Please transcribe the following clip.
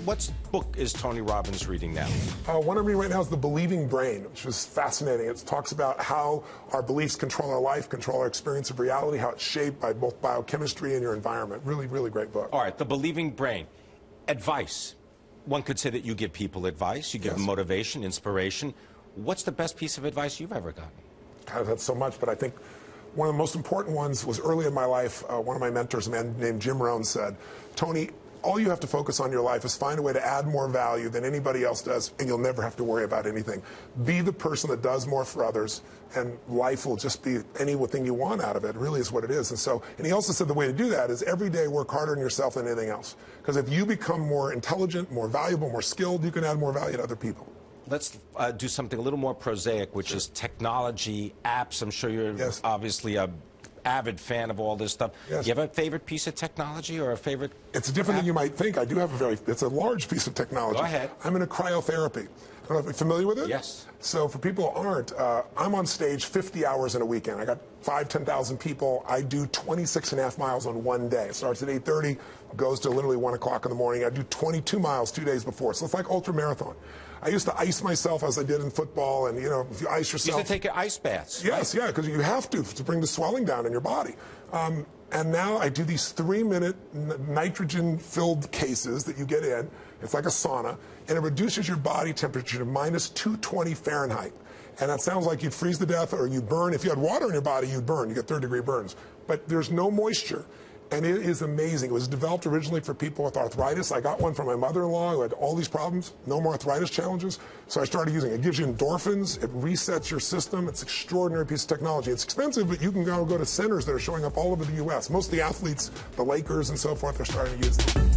What book is Tony Robbins reading now? One I'm reading right now is The Believing Brain, which is fascinating. It talks about how our beliefs control our life, control our experience of reality, how it's shaped by both biochemistry and your environment. Really, really great book. All right, The Believing Brain. Advice. One could say that you give people advice, you give them motivation, inspiration. What's the best piece of advice you've ever gotten? God, I've had so much, but I think one of the most important ones was early in my life. One of my mentors, a man named Jim Rohn, said, Tony, all you have to focus on in your life is find a way to add more value than anybody else does, and you'll never have to worry about anything. Be the person that does more for others, and life will just be anything you want out of it. It really is what it is. And he also said the way to do that is every day work harder on yourself than anything else. Because if you become more intelligent, more valuable, more skilled, you can add more value to other people. Let's do something a little more prosaic, which is technology, apps. I'm sure you're obviously a avid fan of all this stuff. Yes. You have a favorite piece of technology or a favorite? It's different than you might think. I do have it's a large piece of technology. Go ahead. I'm in a cryotherapy. I don't know if you're familiar with it? Yes. So for people who aren't, I'm on stage 50 hours in a weekend. I got 10,000 people. I do 26.5 miles on one day. It starts at 8:30, goes to literally 1 o'clock in the morning. I do 22 miles 2 days before. So it's like ultra marathon. I used to ice myself as I did in football, and if you ice yourself. You used to take ice baths. Yes, yeah, because you have to bring the swelling down in your body. And now I do these 3-minute nitrogen-filled cases that you get in. It's like a sauna, and it reduces your body temperature to minus 220 Fahrenheit. And that sounds like you'd freeze to death or you'd burn. If you had water in your body, you'd burn. You get third-degree burns. But there's no moisture. And it is amazing. It was developed originally for people with arthritis. I got one from my mother-in-law who had all these problems, no more arthritis challenges. So I started using it. It gives you endorphins. It resets your system. It's an extraordinary piece of technology. It's expensive, but you can go to centers that are showing up all over the U.S. Most of the athletes, the Lakers and so forth, are starting to use them.